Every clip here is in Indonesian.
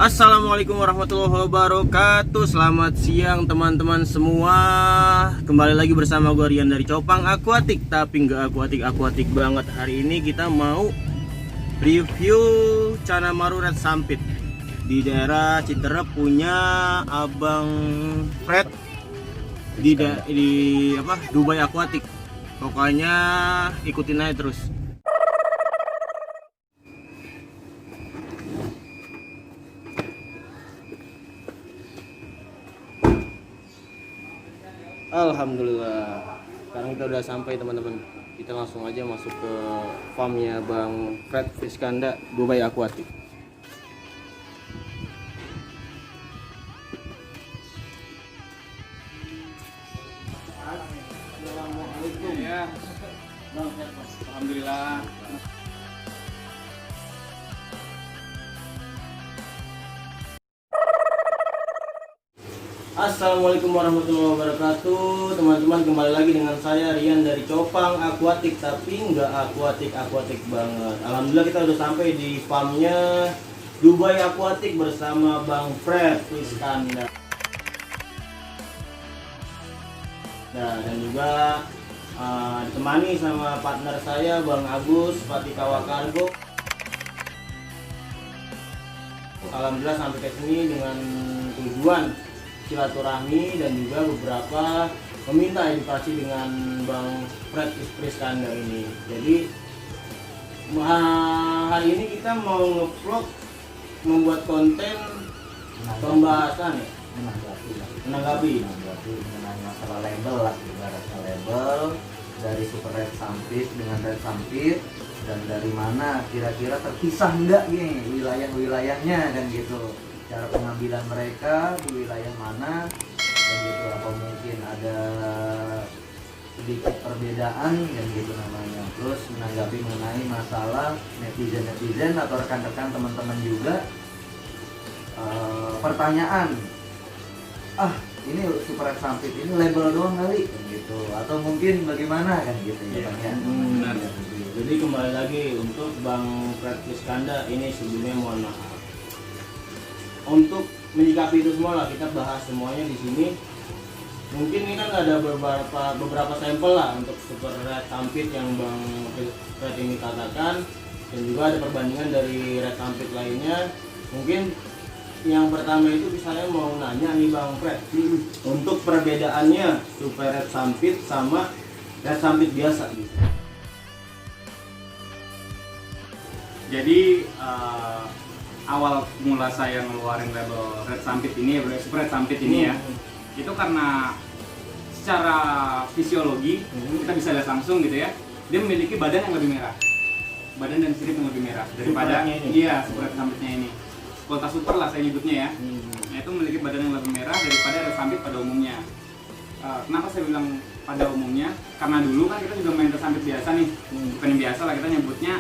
Assalamualaikum warahmatullahi wabarakatuh. Selamat siang teman-teman semua. Kembali lagi bersama gue Rian dari Copang Aquatic. Tapi nggak akuatik banget. Hari ini kita mau review Canamaru Red Sumpit di daerah Citerep, punya Abang Fred di Dubai Aquatic. Pokoknya ikutin aja terus. Alhamdulillah, sekarang kita udah sampai teman-teman. Kita langsung aja masuk ke farmnya Bang Fred Fiskanda Dubai Aquatic. Assalamualaikum ya, Bang Fred. alhamdulillah. Assalamualaikum warahmatullahi wabarakatuh. Teman-teman, kembali lagi dengan saya Rian dari Copang Aquatic. Tapi nggak akuatik banget. Alhamdulillah kita udah sampai di farmnya Dubai Aquatic bersama Bang Fred Fiskanda. Nah, dan juga ditemani sama partner saya Bang Agus Patikawa Kargo. Alhamdulillah sampai ke sini dengan tujuan silaturahmi dan juga beberapa meminta edukasi dengan Bang Fred Fiskanda ini. Jadi hari ini kita mau ngevlog, membuat konten pembahasan ya, menanggapi mengenai masalah label lah, ibaratnya label dari Super Red Sumpit dengan Red Sumpit, dan dari mana kira-kira terpisah enggak nih wilayah-wilayahnya dan gitu, cara pengambilan mereka di wilayah mana dan gitu, apa mungkin ada sedikit perbedaan dan gitu namanya. Terus menanggapi mengenai masalah netizen atau rekan-rekan teman-teman juga pertanyaan, ini Super Red Sumpit ini label doang kali kan gitu, atau mungkin bagaimana kan gitu ya, Bang ya. benar. Jadi kembali lagi untuk Bang Fred Fiskanda ini, sebelumnya mohon maaf. Untuk menyikapi itu semua lah, kita bahas semuanya di sini. Mungkin ini kan ada beberapa sampel lah untuk Super Red Sumpit yang Bang Fred ini katakan, dan juga ada perbandingan dari Red Sumpit lainnya. Mungkin yang pertama itu saya mau nanya nih Bang Fred, untuk perbedaannya Super Red Sumpit sama Red Sumpit biasa gitu. Jadi awal mula saya ngeluarin label Red Sumpit ini, Super Red Sumpit ini ya, itu karena secara fisiologi kita bisa lihat langsung gitu ya, dia memiliki badan yang lebih merah, badan dan sirip yang lebih merah daripada Super Red Sumpitnya ini. Kualitas super lah saya nyebutnya ya. Nah, itu memiliki badan yang lebih merah daripada Red Sumpit pada umumnya. Kenapa saya bilang pada umumnya? Karena dulu kan kita juga main Red Sumpit biasa nih, bukan yang biasa lah, kita nyebutnya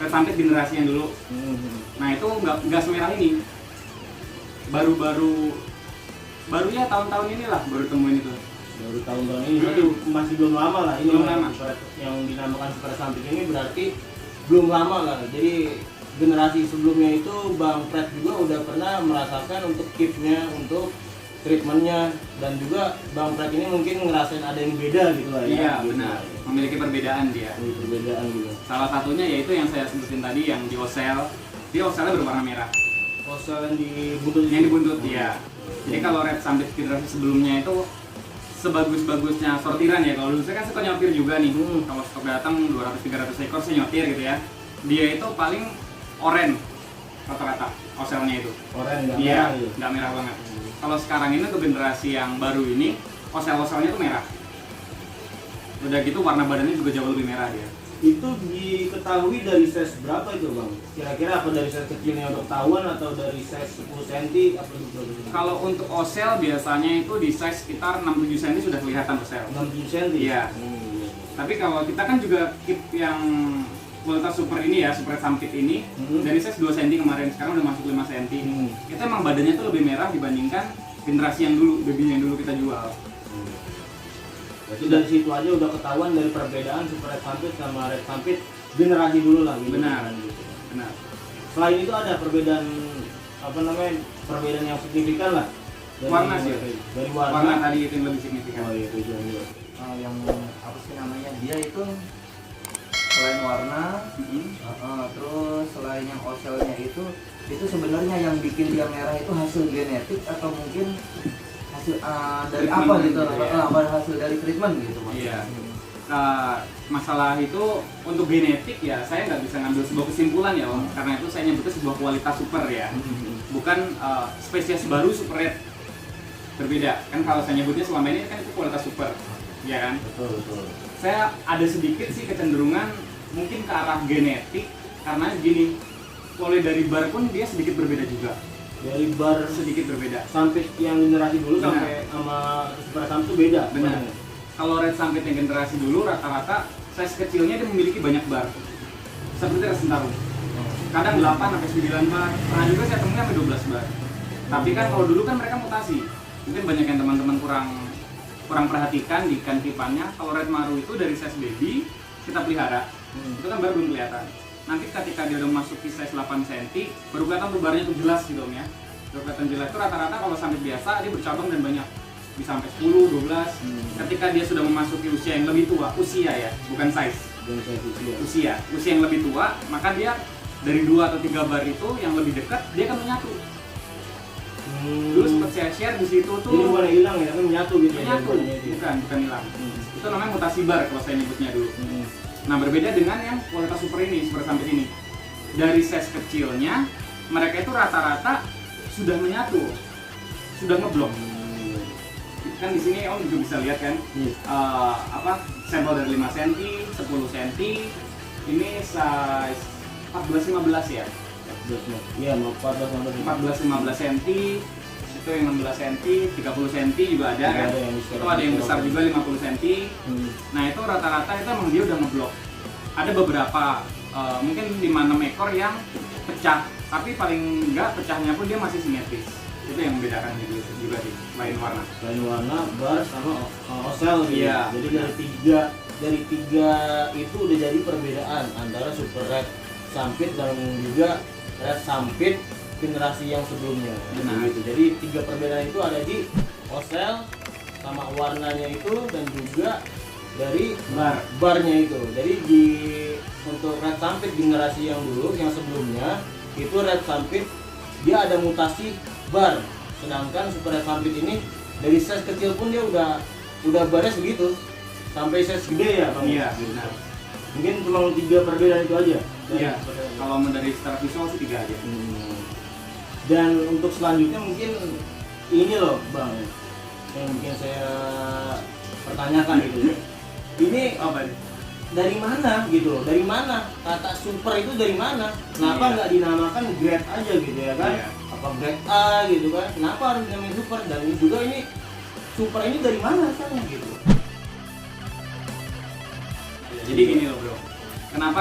Red Sumpit generasi yang dulu. Nah itu nggak semerah ini. Baru ya tahun-tahun inilah baru temuin itu. Baru tahun-tahun ini, berarti masih belum lama lah ini. Belum lama. Yang dinamakan Super Sumpit ini berarti belum lama lah. Jadi generasi sebelumnya itu Bang Fred juga udah pernah merasakan untuk tipsnya, untuk treatmentnya, dan juga Bang Fred ini mungkin ngerasain ada yang beda gitu lah ya. Iya gitu. benar, memiliki perbedaan dia. Ini perbedaan juga. Salah satunya yaitu yang saya sebutin tadi, yang di osel. Dia oselnya berwarna merah. Osel yang di buntut. Yang di buntut, iya. Jadi kalau Red Sumpit generasi sebelumnya itu sebagus-bagusnya sortiran ya. Kalau dulu saya kan suka nyortir juga nih. Kalau stok datang 200-300 ekor saya nyortir gitu ya. Dia itu paling oranye rata-rata oselnya itu. Oranye, nggak Iya, merah gitu. nggak merah banget. Kalau sekarang ini untuk generasi yang baru ini, osel-oselnya tuh merah. Udah gitu warna badannya juga jauh lebih merah dia. Itu diketahui dari size berapa itu Bang? Kira-kira apa dari size kecilnya untuk tahuan atau dari size 10 cm apa gitu? Kalau untuk osel biasanya itu di size sekitar 6-7 cm sudah kelihatan osel. 6 cm? Iya. Tapi kalau kita kan juga keep yang kualitas super ini ya, Super Red Sumpit ini, dari size 2 cm kemarin, sekarang udah masuk 5 cm. Itu emang badannya tuh lebih merah dibandingkan generasi yang dulu, baby yang dulu kita jual. Jadi dari situ aja udah ketahuan dari perbedaan Super Red Sumpit sama Red Sumpit generasi dulu lah gitu. Benar. Gitu. Benar. Selain itu ada perbedaan apa namanya perbedaan yang signifikan lah Warna sih. dari Warna tadi itu yang lebih signifikan. Oh iya tujuan juga. Yang apa sih namanya, dia itu selain warna, terus selain yang ocelnya itu sebenarnya yang bikin dia merah itu hasil genetik atau mungkin hasil dari Treatment apa gitu, gitu ya. hasil dari treatment gitu Iya. maksudnya. Masalah itu untuk genetik ya saya nggak bisa ngambil sebuah kesimpulan ya Om, karena itu saya nyebutnya sebuah kualitas super ya, bukan spesies baru super red, berbeda kan. Kalau saya nyebutnya selama ini kan itu kualitas super, ya kan. Betul. Saya ada sedikit sih kecenderungan mungkin ke arah genetik, karena gini, mulai dari bar pun dia sedikit berbeda juga, Dari bar sedikit berbeda. sampai yang generasi dulu Benar. sampai sama Super Sam itu beda. Benar. Kalau red sampai yang generasi dulu rata-rata size kecilnya dia memiliki banyak bar, seperti red sentarum. Kadang 8 sampai 9 bar, pernah juga saya temukan sampai 12 bar. Tapi kan kalau dulu kan mereka mutasi. Mungkin banyak yang teman-teman kurang perhatikan di ikan tipannya. Kalau red maru itu dari size baby kita pelihara, itu kan baru belum kelihatan. Nanti ketika dia udah masuk ke size 8 cm, baru kelihatan tuh barnya tuh jelas gitu Om ya. Baru kelihatan jelas itu rata-rata kalau sampai biasa dia bercabang dan banyak, bisa sampai 10, 12. Ketika dia sudah memasuki usia yang lebih tua, usia ya, bukan size. Dan saya usia. Usia yang lebih tua, maka dia dari 2 atau 3 bar itu yang lebih dekat dia akan menyatu. Dulu sempat saya share di situ tuh. Jadi bukan hilang ya, tapi menyatu gitu ya. Menyatu, jawabannya itu. bukan hilang. Itu namanya mutasi bar kalau saya nyebutnya dulu. Nah, berbeda dengan yang kualitas super ini, super sampai ini. Dari size kecilnya, mereka itu rata-rata sudah menyatu, sudah ngeblok. Kan di sini Om juga bisa lihat kan, sampel dari 5 cm, 10 cm, ini size 14-15 ya. Iya, mau 14-15 cm, itu yang 16 cm, 30 cm juga ada kan. Ada yang besar. Itu ada yang besar juga 50 cm. Nah, itu rata-rata itu emang dia udah ngeblok. Ada beberapa mungkin 5-6 ekor yang pecah, tapi paling enggak pecahnya pun dia masih simetris. Itu yang membedakan juga sih, lain warna. Lain warna, bar sama osel gitu. Iya. Jadi dari tiga itu udah jadi perbedaan antara super red sampit dan juga red sampit generasi yang sebelumnya. Benar. Gitu. Jadi 3 perbedaan itu ada di osel sama warnanya itu dan juga dari barnya itu. Jadi untuk red sampit generasi yang dulu yang sebelumnya itu red sampit dia ada mutasi bar, sedangkan super red sampit ini dari size kecil pun dia udah barnya segitu sampai size gede ya Bang. Iya, benar. Mungkin cuma 3 perbedaan itu aja. Iya, kalau dari secara visual sih 3 aja. Dan untuk selanjutnya mungkin ini loh Bang, yang mungkin saya pertanyakan gitu ya. Ini Apa? dari mana gitu loh? Dari mana kata super itu dari mana? Kenapa Iya. nggak dinamakan grade aja gitu ya kan? Iya. Apa grade A gitu kan? Kenapa harus dinamain super? Dan juga ini super ini dari mana asalnya gitu? Jadi gini loh bro, kenapa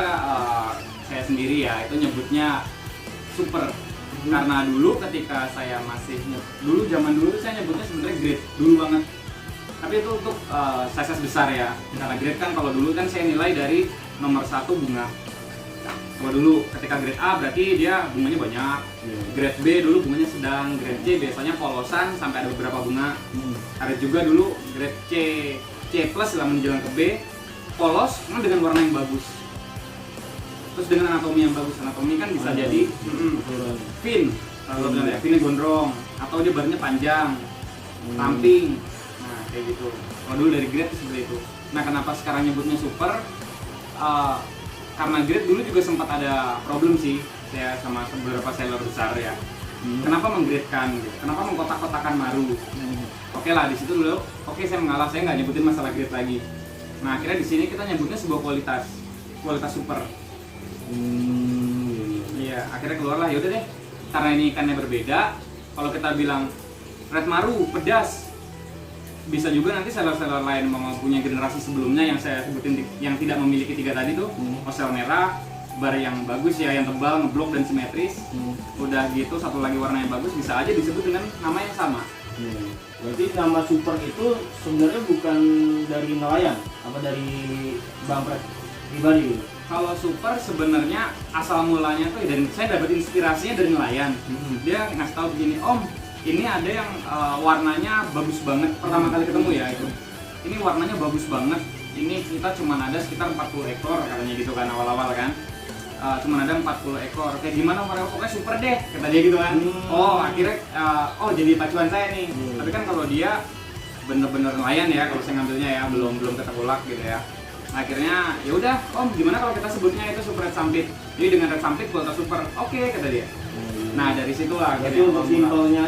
saya sendiri ya itu nyebutnya super? Karena dulu ketika saya masih zaman dulu saya nyebutnya sebenarnya grade dulu banget. Tapi itu untuk size besar ya. Karena grade kan kalau dulu kan saya nilai dari nomor 1 bunga. Kalau dulu ketika grade A berarti dia bunganya banyak. Grade B dulu bunganya sedang. Grade C biasanya polosan sampai ada beberapa bunga. Ada juga dulu grade C plus lah menjelang ke B, polos cuma dengan warna yang bagus. Terus dengan anatomi yang bagus. Anatomi kan bisa jadi fin, kalau bilang ya finnya gondrong atau dia barnya panjang, ramping. Nah, kayak gitu. Kalau dulu dari grade seperti itu. Nah, kenapa sekarang nyebutnya super? Karena grade dulu juga sempat ada problem sih saya sama beberapa seller besar ya. Kenapa menggradekan gitu? Kenapa mengkotak-kotakan maru? Oke lah, di situ dulu. Oke, saya mengalah, saya nggak nyebutin masalah grade lagi. Nah, akhirnya di sini kita nyebutnya sebuah kualitas super. Iya, akhirnya keluarlah ya udah deh. Karena ini ikannya berbeda. Kalau kita bilang red maru pedas, bisa juga nanti seller-seller lain mempunyai generasi sebelumnya yang saya sebutin yang tidak memiliki 3 tadi tuh, osel merah, bar yang bagus ya, yang tebal, ngeblok dan simetris. Udah gitu satu lagi warna yang bagus, bisa aja disebut dengan nama yang sama. Berarti nama super itu sebenarnya bukan dari nelayan, apa dari Bang Pret pribadi? Kalau super sebenarnya asal mulanya tuh, dan saya dapat inspirasinya dari nelayan. Dia ngasih tahu begini, Om, ini ada yang warnanya bagus banget, pertama kali ketemu ya itu. Ini warnanya bagus banget. Ini kita cuma ada sekitar 40 ekor katanya gitu kan awal-awal kan. Cuma ada 40 ekor. Kayak gimana warna, pokoknya super deh kata dia gitu kan. Oh, akhirnya jadi pacuan saya nih. Tapi kan kalau dia bener-bener nelayan ya, kalau saya ngambilnya ya belum ketengulak gitu ya. Akhirnya ya udah, Om, gimana kalau kita sebutnya itu super red sampit. Jadi dengan red sampit kualitas super. Oke, kata dia. Nah, dari situlah Jadi untuk simpelnya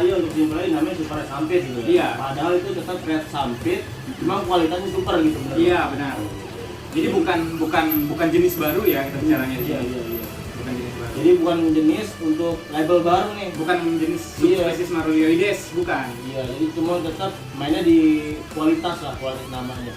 namanya super red sampit gitu ya. Iya. Padahal itu tetap red sampit, cuma kualitasnya super gitu benar. Iya, benar. Jadi bukan jenis baru ya kita bicaranya di Iya, sini. iya, iya. Bukan jenis baru. Jadi bukan jenis untuk label baru nih. Bukan jenis Iya. subspesies Marulioides, bukan. Iya, jadi cuma tetap mainnya di kualitas lah, kualitas namanya.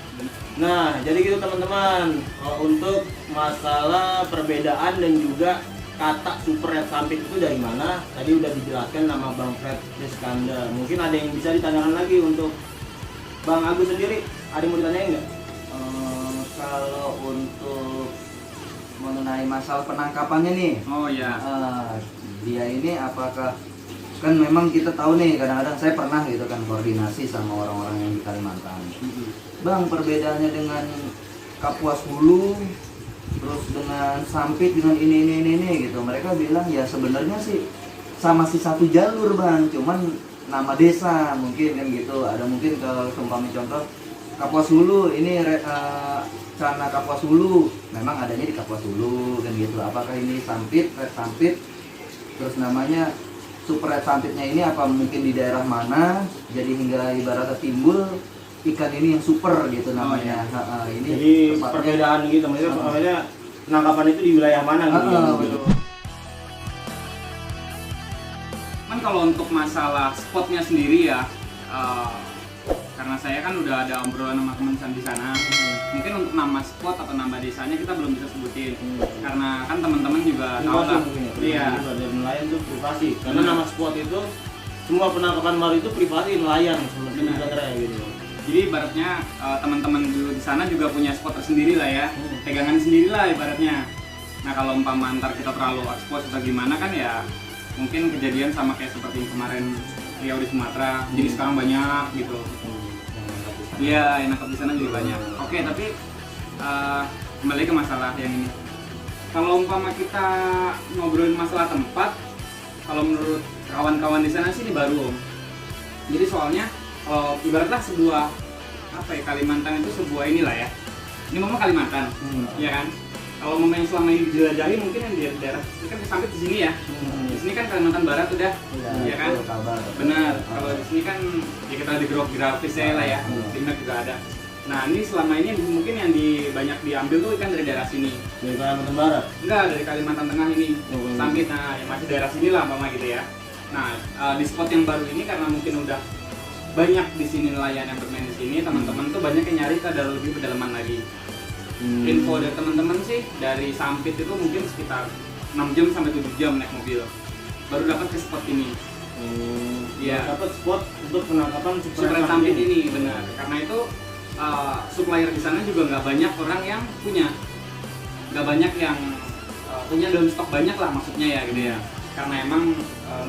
Nah, jadi gitu teman-teman. Untuk masalah perbedaan dan juga kata super red sampit itu dari mana? Tadi udah dijelaskan nama Bang Fred Deskanda. Mungkin ada yang bisa ditanyakan lagi untuk Bang Agus sendiri. Ada yang mau ditanyain nggak? Kalau untuk mengenai masalah penangkapannya nih, Oh ya. dia ini apakah, kan memang kita tahu nih, kadang-kadang saya pernah gitu kan koordinasi sama orang-orang yang di Kalimantan. Bang, perbedaannya dengan Kapuas Hulu terus dengan Sampit dengan ini gitu, mereka bilang ya sebenarnya sih sama si satu jalur Bang, cuman nama desa mungkin kan gitu. Ada mungkin kalau umpamanya contoh Kapuas Hulu ini Cana Kapuas Hulu memang adanya di Kapuas Hulu kan gitu. Apakah ini Sampit, red Sampit, terus namanya super red Sampitnya ini apa mungkin di daerah mana, jadi hingga ibaratnya timbul ikan ini yang super gitu namanya. Ini Jadi tepatnya- perbedaan gitu, maksudnya penangkapan itu di wilayah mana gitu. betul. Kan kalau untuk masalah spotnya sendiri ya, karena saya kan udah ada obrolan sama teman di sana. Mungkin untuk nama spot atau nama desanya kita belum bisa sebutin, karena kan teman-teman juga tahu Privasi lah. mungkin ya. Iya. Dari nelayan itu privasi. Karena nama spot itu semua penangkapan baru itu privasi nelayan sebenarnya gitu. Jadi ibaratnya teman-teman di sana juga punya spot tersendiri lah ya, pegangan sendiri lah ibaratnya. Nah kalau umpama antar kita terlalu ekspos atau gimana kan ya mungkin kejadian sama kayak seperti kemarin Riau di Sumatera. Jadi sekarang banyak gitu. Iya, yang nangkap di sana juga banyak. Oke, tapi kembali ke masalah yang ini. Kalau umpama kita ngobrolin masalah tempat, kalau menurut kawan-kawan di sana sih ini baru, Om. Jadi soalnya ibaratlah sebuah Kalimantan itu sebuah inilah ya. Ini memang Kalimantan, ya kan? Kalau yang selama ini dijelajahi mungkin yang di daerah ini kan sampai di sini ya. Di sini kan Kalimantan Barat udah, ya kan? betul, kabar. Benar. Kalau di sini kan ya kita di grafisnya lah ya. Timnya juga ada. Nah ini selama ini mungkin yang banyak diambil tuh ikan dari daerah sini. Dari Kalimantan Barat. Enggak, dari Kalimantan Tengah ini. Sampit, nah yang masih daerah sini lah Mama gitu ya. Nah di spot yang baru ini karena mungkin udah banyak di sini nelayan yang bermain di sini, teman-teman tuh banyak yang nyari ke lebih pedalaman lagi. Info dari teman-teman sih dari Sampit itu mungkin sekitar 6 jam sampai 7 jam naik mobil baru dapat ke spot ini. Iya. Dapat spot untuk penangkapan Super Sampit ini benar. Karena itu supplier di sana juga nggak banyak orang yang punya, nggak banyak yang punya dalam stok banyak lah maksudnya ya gitu ya. Karena emang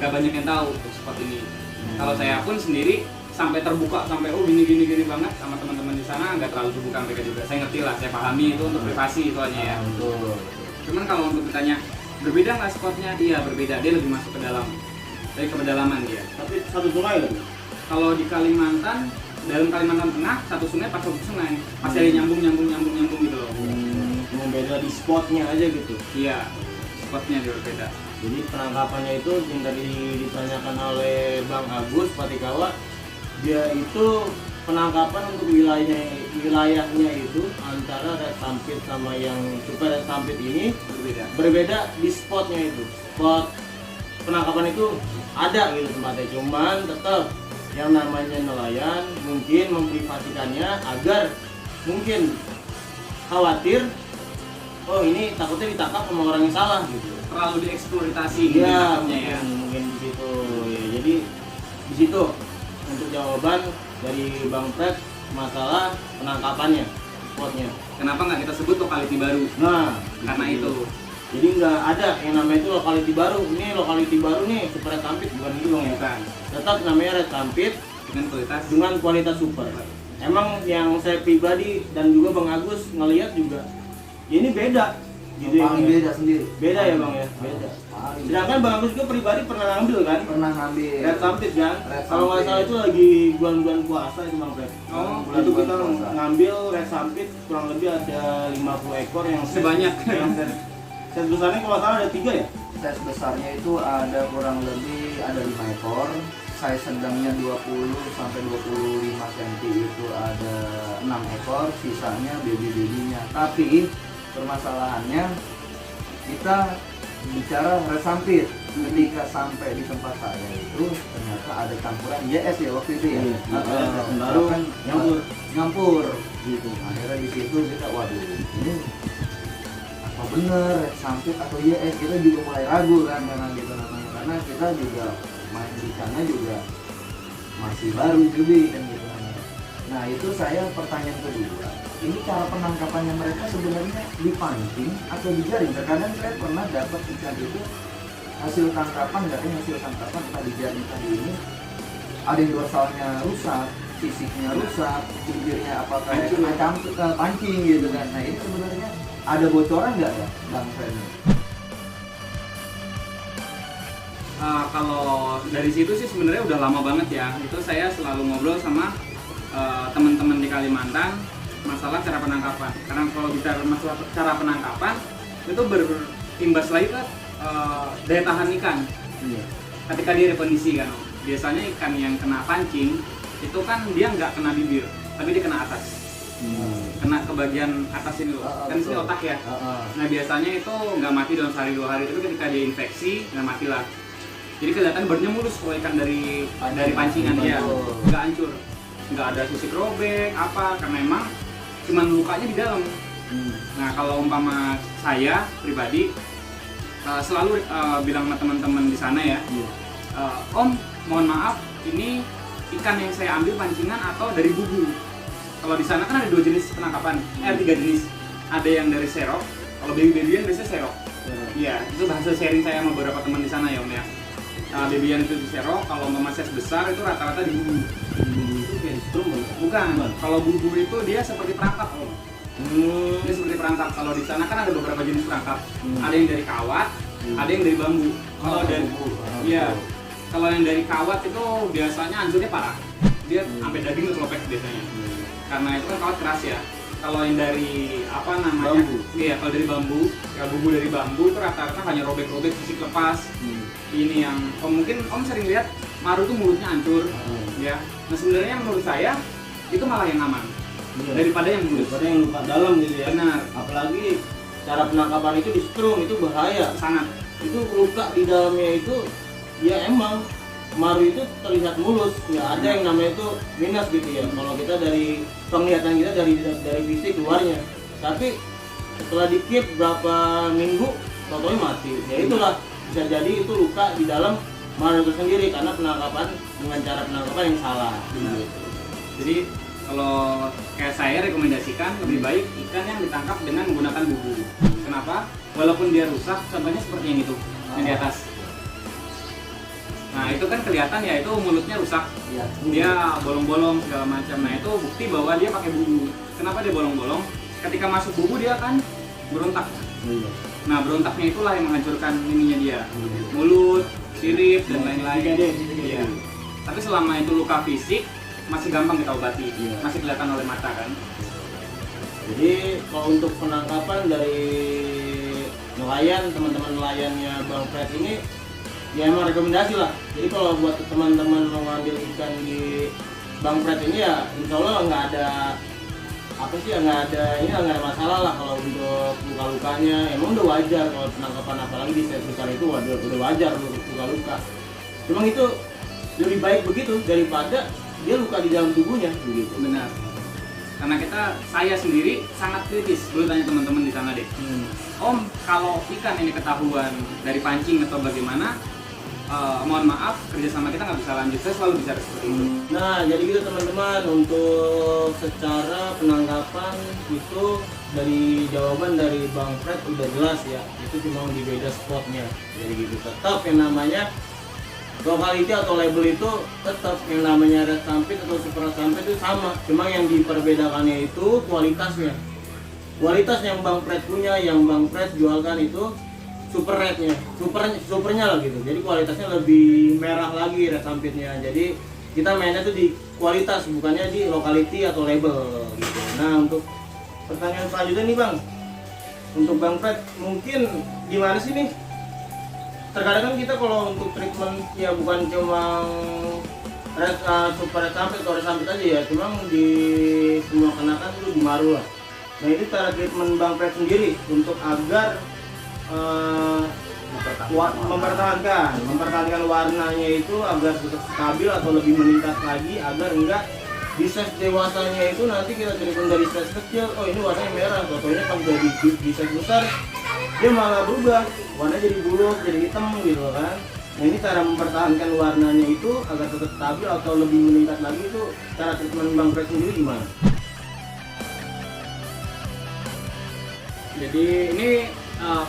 nggak banyak yang tahu untuk spot ini. Kalau saya pun sendiri sampai terbuka sampai gini banget sama teman-teman di sana nggak terlalu terbuka mereka juga. Saya ngerti lah, saya pahami itu untuk privasi itu aja ya. Cuman kalau untuk ditanya berbeda nggak spotnya? Iya berbeda, dia lebih masuk ke dalam, dari ke pedalaman dia. Tapi satu sungai kan? Kalau di Kalimantan, dalam Kalimantan Tengah satu sungai pas satu sungai, pasti ada nyambung gitu loh. Cuma beda di spotnya aja gitu. Iya, spotnya dia berbeda. Jadi penangkapannya itu yang tadi ditanyakan oleh Bang Agus Patikawa, dia itu penangkapan untuk wilayahnya itu antara red sampit sama yang super red sampit ini berbeda di spotnya itu. Spot penangkapan itu ada gitu tempatnya, cuman tetap yang namanya nelayan mungkin memprivasikannya agar mungkin khawatir ini takutnya ditangkap sama orang yang salah gitu. Terlalu dieksploitasi Ya, ya. mungkin di situ. Ya, jadi di situ untuk jawaban dari Bang Fred masalah penangkapannya. spotnya. Kenapa nggak kita sebut locality baru? Nah, Karena itu. Jadi nggak ada yang namanya itu locality baru. Ini locality baru nih Super Red Sampit, bukan gitu dong ya. Bukan. Tetap namanya Red Sampit Dengan kualitas dengan kualitas super. Emang yang saya pribadi dan juga Bang Agus ngelihat juga, ya ini beda. Gitu ya, paling Bang ya? beda sendiri. Beda ya Bang ya, beda. Paling Sedangkan Bang Agus juga pribadi pernah ngambil kan? pernah ngambil Red Sampit kan? Red Kalau nggak Sampit. salah itu lagi bulan-bulan puasa itu Bang Fred. Oh, Itu kita puasa. ngambil Red Sampit kurang lebih ada 50 ekor yang Sebanyak. Yang set besarnya kalau nggak salah ada 3 ya? Size besarnya itu ada kurang lebih ada 5 ekor, size sedangnya 20 sampai 25 cm itu ada 6 ekor, sisanya baby-babynya. Tapi permasalahannya kita bicara Red Sampit. Ketika sampai di tempat saya itu ternyata ada campuran YS ya waktu itu ya. Baru Kan nyampur gitu. Akhirnya di situ kita waduh ini apa bener Red Sampit atau YS, kita juga mulai ragu kan karena gitu namanya, karena kita juga main di sana juga masih baru juga kan gitu namanya. Nah itu saya pertanyaan kedua, ini cara penangkapannya mereka sebenarnya dipancing atau dijaring? Terkadang saya pernah dapat ikan itu hasil tangkapan, katanya hasil tangkapan entah dijaring tadi ini ada yang dorsalnya rusak, sisiknya rusak, bibirnya apakah macam pancing gitu kan. Nah ini sebenarnya ada bocoran nggak ya Bang Fred? Kalau dari situ sih sebenarnya udah lama banget ya. Itu saya selalu ngobrol sama teman-teman di Kalimantan masalah cara penangkapan. Karena kalau bicara masalah cara penangkapan itu berimbas lagi ke daya tahan ikan. Iya. Ketika dia repondisi kan, biasanya ikan yang kena pancing itu kan dia nggak kena bibir, tapi dia kena atas, kena ke bagian atas ini loh. Kan sini otak ya. Nah biasanya itu nggak mati dalam sehari 2 hari, tapi ketika dia infeksi nggak mati lah. Jadi kelihatan barunya mulus kalau ikan dari pancingan dia, nggak hancur, nggak ada sisik robek apa, karena emang cuman lukanya di dalam. Nah kalau umpama saya pribadi selalu bilang sama teman-teman di sana ya, Om mohon maaf ini ikan yang saya ambil pancingan atau dari bubu. Kalau di sana kan ada 2 jenis penangkapan, 3 jenis. Ada yang dari serok, kalau baby-babyan biasanya serok. Iya, itu hasil sharing saya sama beberapa teman di sana ya Om ya. Babyan itu di serok, kalau umpama size besar itu rata-rata di bubu. Itu kayak strum Bukan, kalau bubu itu dia seperti perangkap Om. Dia seperti perangkap. Kalau di sana kan ada beberapa jenis perangkap. Ada yang dari kawat, ada yang dari bambu. Kalau dari iya, kalau yang dari kawat itu biasanya hancurnya parah. Dia sampai daging kelopek biasanya. Karena itu kan kawat keras ya. Kalau yang dari apa namanya? Bambu. Iya, kalau dari bambu, ya bumbu dari bambu itu rata-rata hanya robek-robek, sisik lepas. Ini yang mungkin Om sering lihat maru itu mulutnya hancur. Ya. Nah sebenarnya menurut saya itu malah yang aman. Daripada yang mulus. Daripada yang luka dalam gitu ya. Benar. Apalagi cara penangkapan itu di strum itu bahaya. Sangat. Itu luka di dalamnya itu ya emang maru itu terlihat mulus, nggak ada yang namanya itu minus gitu ya. Kalau kita dari penglihatan kita dari fisik luarnya, tapi setelah dikip berapa minggu, totalnya mati. Ya itulah bisa jadi itu luka di dalam maru itu sendiri karena penangkapan dengan cara penangkapan yang salah. Gitu. Jadi kalau kayak saya rekomendasikan lebih baik ikan yang ditangkap dengan menggunakan bubu. Kenapa? Walaupun dia rusak, contohnya seperti yang itu, yang di atas. Nah itu kan kelihatan ya itu mulutnya rusak, dia bolong-bolong segala macam. Nah itu bukti bahwa dia pakai bubu. Kenapa dia bolong-bolong? Ketika masuk bubu dia akan berontak. Nah berontaknya itulah yang menghancurkan ininya dia, mulut, sirip dan lain-lain. Iya. Tapi selama itu luka fisik masih gampang kita obati, masih kelihatan oleh mata kan. Jadi kalau untuk penangkapan dari nelayan, teman-teman nelayannya Bang Fred ini ya emang rekomendasi lah. Jadi kalau buat teman-teman mau ngambil ikan di Bang Fred ini ya insya Allah nggak ada apa sih ya, nggak ada masalah lah. Kalau untuk luka-lukanya emang udah wajar kalau penangkapan, apalagi di set besar itu udah wajar luka-luka. Cuma itu lebih baik begitu daripada dia luka di dalam tubuhnya begitu. Benar. Karena saya sendiri sangat kritis. Dulu tanya teman-teman di sana deh, Om kalau ikan ini ketahuan dari pancing atau bagaimana, mohon maaf kerjasama kita nggak bisa lanjut. Saya selalu bicara seperti itu. Nah, jadi gitu teman-teman, untuk secara penangkapan itu dari jawaban dari Bang Fred udah jelas ya, itu cuma di beda spotnya. Jadi gitu, tetap yang namanya lokality atau label itu tetap yang namanya red sampit atau super red sampit itu sama, cuma yang diperbedakannya itu kualitasnya. Kualitas yang Bang Fred punya, yang Bang Fred jualkan itu super rednya, supernya lah gitu. Jadi kualitasnya lebih merah lagi red sampitnya. Jadi kita mainnya tuh di kualitas, bukannya di lokality atau label gitu. Nah, untuk pertanyaan selanjutnya nih Bang, untuk Bang Fred mungkin gimana sih nih? Terkadang kan kita kalau untuk treatment ya bukan cuma super red sampit atau red sampit aja ya, cuma di semua kenakan itu dimaru lah. Nah, ini cara treatment Bang Fred sendiri untuk agar mempertahankan warnanya itu agar tetap stabil atau lebih meningkat lagi, agar enggak di size dewasanya itu nanti kita treatment dari size kecil, oh ini warnanya merah, contohnya pas jadi di size besar dia malah berubah, warnanya jadi buluk, jadi hitam gitu kan. Nah, ini cara mempertahankan warnanya itu agar tetap stabil atau lebih meningkat lagi, itu cara treatment Bang Fred sendiri gimana? Jadi ini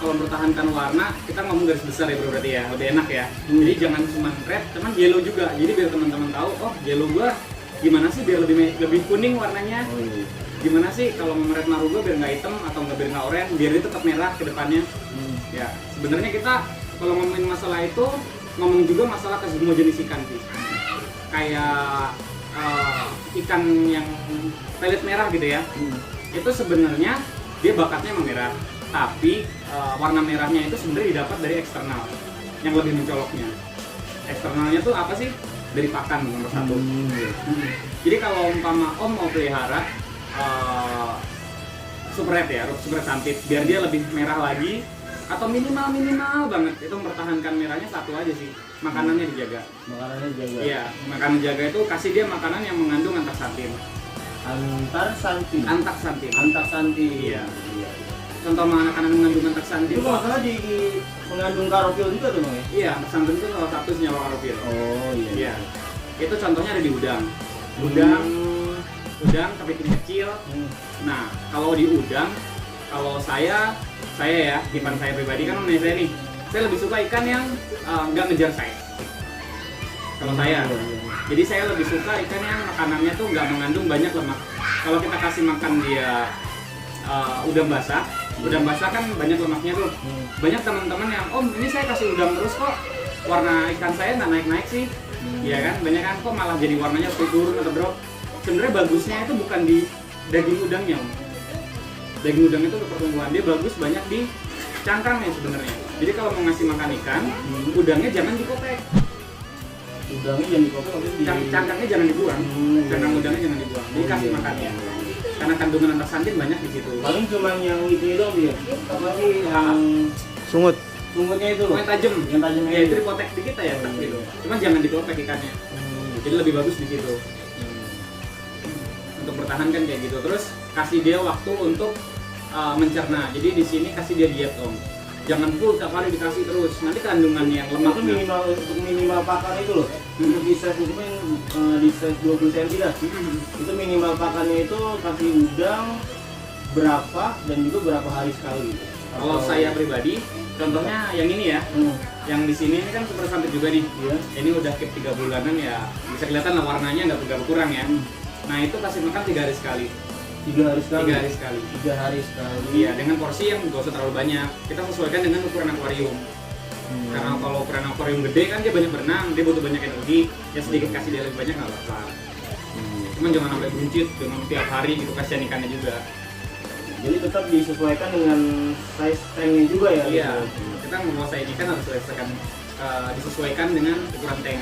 kalau mempertahankan warna kita ngomong garis besar ya bro, berarti ya lebih enak ya. Jadi jangan cuma red, cuman yellow juga. Jadi biar teman-teman tahu, oh yellow gua gimana sih biar lebih kuning warnanya. Oh, iya. Gimana sih kalau red maru gua biar nggak hitam atau biar nggak oranye, biar dia tetap merah ke depannya. Ya sebenarnya kita kalau ngomongin masalah itu ngomong juga masalah kesemua jenis ikan sih. Kayak ikan yang pelet merah gitu ya. Itu sebenarnya dia bakatnya emang merah, tapi warna merahnya itu sebenarnya didapat dari eksternal yang lebih mencoloknya. Eksternalnya tuh apa sih? Dari pakan nomor satu. Jadi kalau umpama Om mau pelihara super red ya, super red sampit, biar dia lebih merah lagi atau minimal banget itu mempertahankan merahnya satu aja sih, makanannya dijaga. Makanannya dijaga. Iya, makanan jaga itu kasih dia makanan yang mengandung antaksantin. Antaksantin. Iya. Contoh makanan mengandung antaksantin Itu kalau salah di mengandung klorofil juga tuh Bang ya? Iya, antaksantin itu salah satu senyawa klorofil. Oh iya. Iya. Itu contohnya ada di udang. Udang tapi kecil. Nah, kalau di udang, kalau saya ya, tipan saya pribadi kan menurut saya nih, saya lebih suka ikan yang nggak ngejar saya. Kalau saya, jadi saya lebih suka ikan yang makanannya tuh nggak mengandung banyak lemak. Kalau kita kasih makan dia udang basah kan banyak lemaknya tuh. Banyak teman-teman yang, Om ini saya kasih udang terus kok warna ikan saya nggak naik-naik sih. Iya kan, banyak kan kok malah jadi warnanya turun atau drop. Sebenarnya bagusnya itu bukan di daging udangnya, Om. Daging udang itu untuk pertumbuhan dia bagus banyak di cangkangnya sebenarnya. Jadi kalau mau ngasih makan ikan, udangnya jangan dikopek. Udangnya jangan dikopek, Cangkangnya jangan dibuang. Cangkang udangnya jangan dibuang. Dikasih makannya. Karena kandungan antaksantin banyak di situ. Paling cuma yang itu doang dia. Apa sih yang sungutnya itu? Yang tajam. Yang tajamnya ya itu dipotek dikit ya, gitu. Cuma jangan dikopek ikannya. Jadi lebih bagus di situ. Untuk bertahankan kayak gitu. Terus kasih dia waktu untuk mencerna. Jadi di sini kasih dia diet, Om. Jangan full tiap hari dikasih terus. Nanti kandungan yang lemak itu minimal pakan itu loh. Untuk di size mungkin di size 20 cm dah. Itu minimal pakannya itu kasih udang berapa dan juga berapa hari sekali. Kalau saya pribadi, contohnya yang ini ya. Yang di sini ini kan super sampit juga nih. Iya. Ini udah keep 3 bulanan ya. Bisa kelihatan lah warnanya nggak berkurang ya. Nah, itu kasih makan 3 hari sekali. 3 hari sekali. 3 hari sekali. 3 hari sekali. Iya, dengan porsi yang gak usah terlalu banyak. Kita sesuaikan dengan ukuran akuarium. Karena kalau ukuran akuarium gede kan dia banyak berenang, dia butuh banyak energi. Ya sedikit kasih dia lebih banyak nggak apa-apa. Cuman jangan sampai buncit, jangan tiap hari gitu, kasihan ikannya juga. Jadi tetap disesuaikan dengan size tanknya juga ya? Iya, gitu. kita menguasai ikan harus disesuaikan dengan ukuran tank.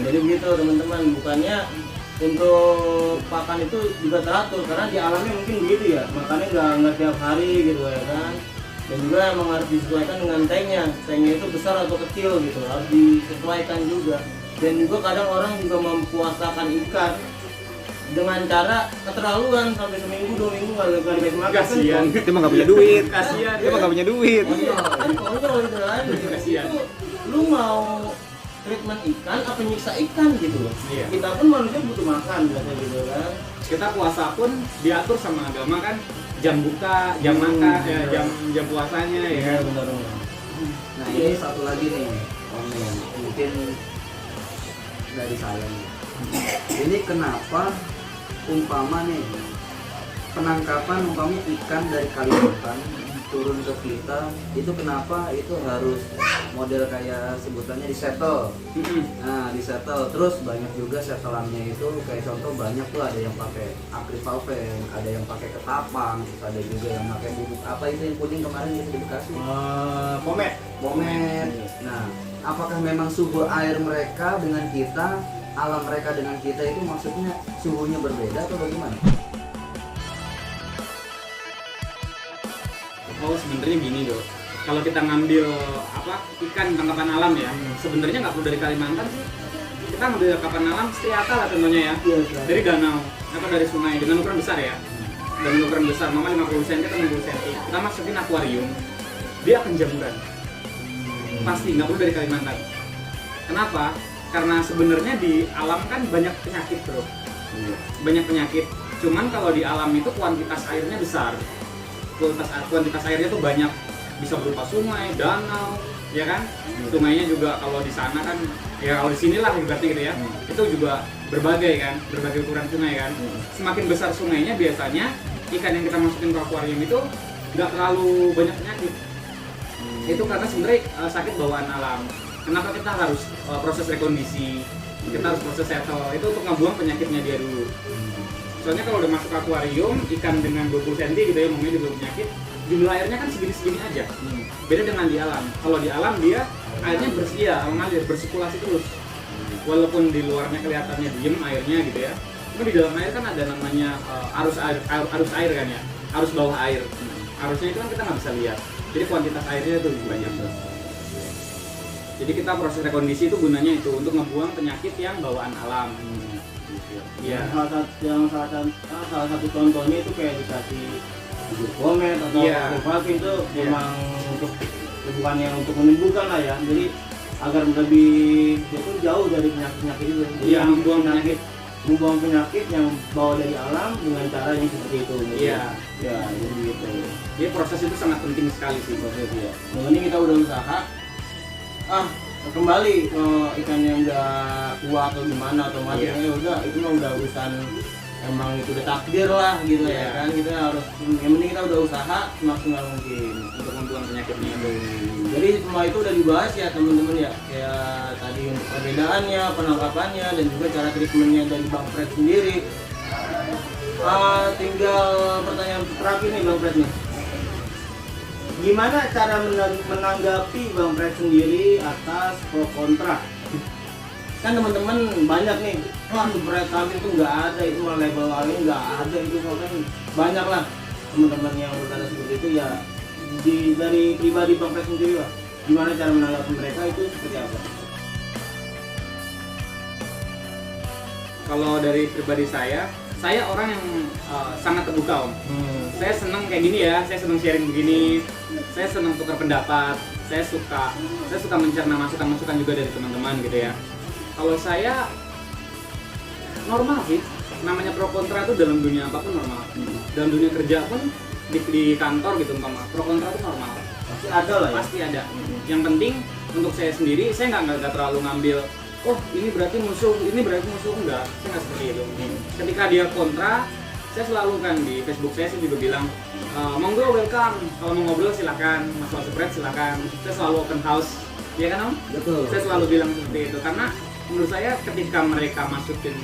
Jadi begitu teman-teman, bukannya untuk pakan itu juga teratur karena di alamnya mungkin begitu ya, makannya nggak tiap hari gitu ya kan. Dan juga emang harus disesuaikan dengan tanknya itu besar atau kecil gitu, harus disesuaikan juga. Dan juga kadang orang juga mempuasakan ikan dengan cara keterlaluan sampai seminggu 2 minggu nggak dikasih makan. Kasihan. Dia mah nggak punya duit. Kasihan. Dia mah nggak punya duit. Konyol gitu kan. Kasihan. Itu lu mau treatment ikan apa nyiksa ikan gitu loh. Iya. Kita pun manusia butuh makan biasa gitu kan. Kita puasa pun diatur sama agama kan, jam buka, jam makan, ya, jam puasanya ya kan. Benar. Nah ini satu lagi nih, mungkin dari saya nih. Ini kenapa umpama nih penangkapan umpamanya ikan dari Kalimantan turun ke kita itu kenapa itu harus model kayak sebutannya di settle. Nah di settle terus banyak juga settleannya itu kayak contoh banyak tuh ada yang pakai akrivalven, ada yang pakai ketapang, terus ada juga yang pakai bubuk apa itu yang kuning kemarin itu di Bekasi. Pomet. Nah apakah memang suhu air mereka dengan kita, alam mereka dengan kita itu maksudnya suhunya berbeda atau bagaimana? Oh sebenarnya gini dok, kalau kita ngambil ikan tangkapan alam ya, sebenarnya nggak perlu dari Kalimantan sih. Kita ngambil tangkapan alam Striata lah contohnya ya, dari danau atau dari sungai dengan ukuran besar ya, dengan ukuran besar, mama 50 cm atau 60 cm. Kita masukin akuarium, dia akan jamuran. Pasti nggak perlu dari Kalimantan. Kenapa? Karena sebenarnya di alam kan banyak penyakit bro, banyak penyakit. Cuman kalau di alam itu kuantitas airnya besar. Kuantitas airnya tuh banyak, bisa berupa sungai, danau, ya kan? Sungainya juga kalau di sana kan, ya kalau di sinilah ibaratnya gitu ya, itu juga berbagai kan, berbagai ukuran sungai kan. Semakin besar sungainya biasanya ikan yang kita masukin ke akuarium itu nggak terlalu banyak penyakit. Itu karena sebenarnya sakit bawaan alam. Kenapa kita harus proses rekondisi, kita harus proses settle, itu untuk ngebuang penyakitnya dia dulu. Soalnya kalau udah masuk akuarium, ikan dengan 20 cm gitu ya, ngomongnya juga penyakit, jumlah airnya kan segini-segini aja. Beda dengan di alam. Kalau di alam dia airnya bersih ya, mengalir, bersirkulasi terus. Walaupun di luarnya kelihatannya diem airnya gitu ya, cuma di dalam air kan ada namanya arus air kan ya, arus bawah air. Arusnya itu kan kita nggak bisa lihat. Jadi kuantitas airnya itu banyak. Jadi kita proses rekondisi itu gunanya itu untuk ngebuang penyakit yang bawaan alam. Ya. Salah satu contohnya itu kayak dikasih bubuk pomet atau akrivalven itu memang untuk bukannya untuk menyembuhkan lah ya. Jadi agar lebih itu jauh dari penyakit itu. Iya, membuang penyakit yang bawa dari alam dengan cara yang seperti itu. Iya. Ya, jadi gitu. Jadi proses itu sangat penting sekali sih proses ya. Ini kita udah usaha kembali ke ikan yang udah tua atau gimana atau mati udah itu mah udah urusan emang itu udah takdir lah gitu ya kan. Kita harus yang penting kita udah usaha semaksimal mungkin untuk membuang penyakitnya itu. Jadi semua itu udah dibahas ya teman-teman ya, kayak tadi untuk perbedaannya, penangkapannya dan juga cara treatmentnya dari Bang Fred sendiri. Tinggal pertanyaan terakhir nih Bang Fred nih. Gimana cara menanggapi Bang Fred sendiri atas pro kontra? Kan teman-teman banyak nih, wah super red summit itu nggak ada, itu malah label lain nggak ada, itu kan banyak lah teman-teman yang berkata seperti itu ya. Dari pribadi Bang Fred sendiri lah, gimana cara menanggapi mereka itu seperti apa? Kalau dari pribadi saya orang yang sangat terbuka om. Saya senang kayak gini ya, saya senang sharing begini, saya senang tukar pendapat, saya suka mencerna masukan-masukan juga dari teman-teman gitu ya. Kalau saya normal sih, namanya pro kontra itu dalam dunia apapun normal. Dalam dunia kerja pun di kantor gitu umpama, pro kontra itu normal. Pasti ada lah ya. Pasti ada. Yang penting untuk saya sendiri, saya nggak terlalu ngambil oh ini berarti musuh, enggak, saya nggak seperti itu. Ketika dia kontra, saya selalu kan di Facebook saya juga bilang monggo welcome, kalau mau ngobrol silakan, masalah spread silakan, saya selalu open house, ya kan om? Betul. Saya selalu bilang seperti itu karena menurut saya ketika mereka masukin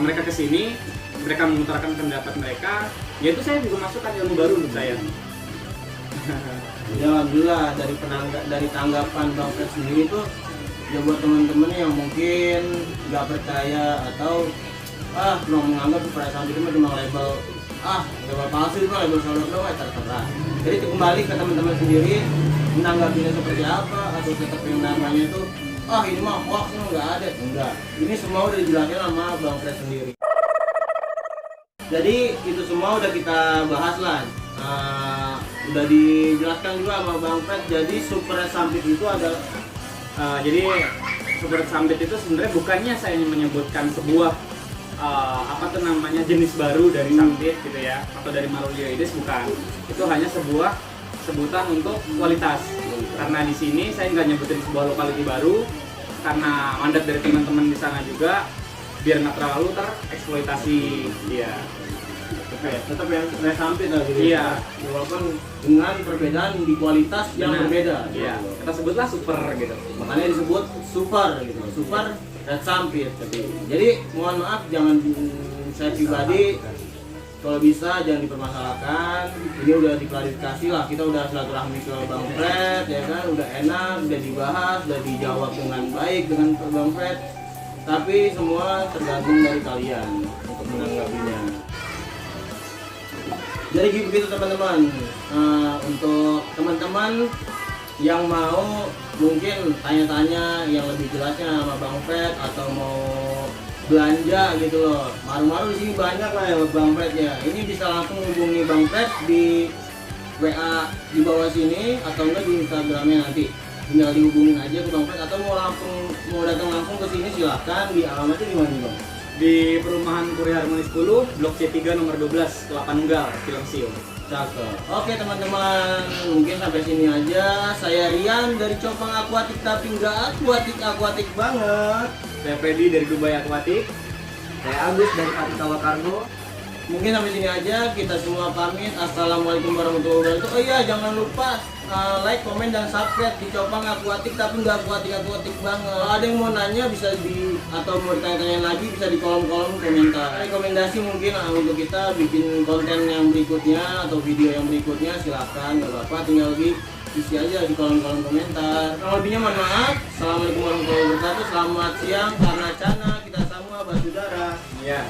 mereka ke sini, mereka mengutarakan pendapat mereka, yaitu saya juga masukkan ilmu baru untuk saya. Ya alhamdulillah dari tanggapan Bang Fred sendiri tuh ya buat teman-teman yang mungkin nggak percaya atau belum menganggap super red summit itu cuma label palsu, itu label solo doang, terserah. Jadi itu kembali ke teman-teman sendiri menanggapinya seperti apa, atau tetap yang namanya itu ini mah hoax, nggak ada, enggak. Ini semua udah dijelasin sama Bang Fred sendiri. Jadi itu semua udah kita bahas lah. Udah dijelaskan juga sama Bang Fred. Jadi super red summit itu adalah jadi Super Red Summit itu sebenarnya bukannya saya menyebutkan sebuah jenis baru dari Summit gitu ya, atau dari Marulioides, bukan. Itu hanya sebuah sebutan untuk kualitas. Karena di sini saya nggak nyebutin sebuah lokality baru, karena mandat dari teman-teman di sana juga biar nggak terlalu tereksploitasi. Iya. Tetap yang Red Summit lah gitu. Iya. Walaupun dengan perbedaan di kualitas yang Benar. berbeda. Iya. Gitu. Kita sebutlah super gitu. Makanya disebut super gitu. Super Red Summit. Jadi mohon maaf, jangan saya pribadi kalau bisa jangan dipermasalahkan. Ini udah diklarifikasi lah, kita udah silaturahmi ke Bang Fred ya kan, udah enak, udah dibahas, udah dijawab dengan baik dengan Bang Fred. Tapi semua tergantung dari kalian untuk menanggapinya. Jadi begitu teman-teman. Untuk teman-teman yang mau mungkin tanya-tanya yang lebih jelasnya sama Bang Fred atau mau belanja gitu loh, maru-maru di sini banyak lah ya Bang Fred ya. Ini bisa langsung hubungi Bang Fred di WA di bawah sini atau enggak di Instagramnya nanti. Tinggal dihubungin aja ke Bang Fred, atau mau datang langsung ke sini silahkan. Di alamatnya di mana Bang? Di Perumahan Puri Harmoni 10, Blok C3 nomor 12, Kelapa Nunggal, Cilengsiung. Cakep. Oke teman-teman, mungkin sampai sini aja. Saya Rian dari Copang Aquatic, tapi nggak akuatik banget. Saya Freddy dari Dubai Aquatic. Saya Agus dari Katikawa Cargo. Mungkin sampai sini aja, kita semua pamit. Assalamualaikum warahmatullahi wabarakatuh. Oh iya, jangan lupa like, komen, dan subscribe di Copang Aquatic, tapi nggak akuatik banget. Kalau ada yang mau nanya bisa atau mau ditanya-tanya lagi bisa di kolom-kolom komentar. Rekomendasi mungkin untuk kita bikin konten yang berikutnya atau video yang berikutnya, silahkan, nggak apa-apa, tinggal isi aja di kolom-kolom komentar. Kalau lebihnya mohon maaf. Assalamualaikum warahmatullahi wabarakatuh. Selamat siang karena cana kita semua basudara. Iya.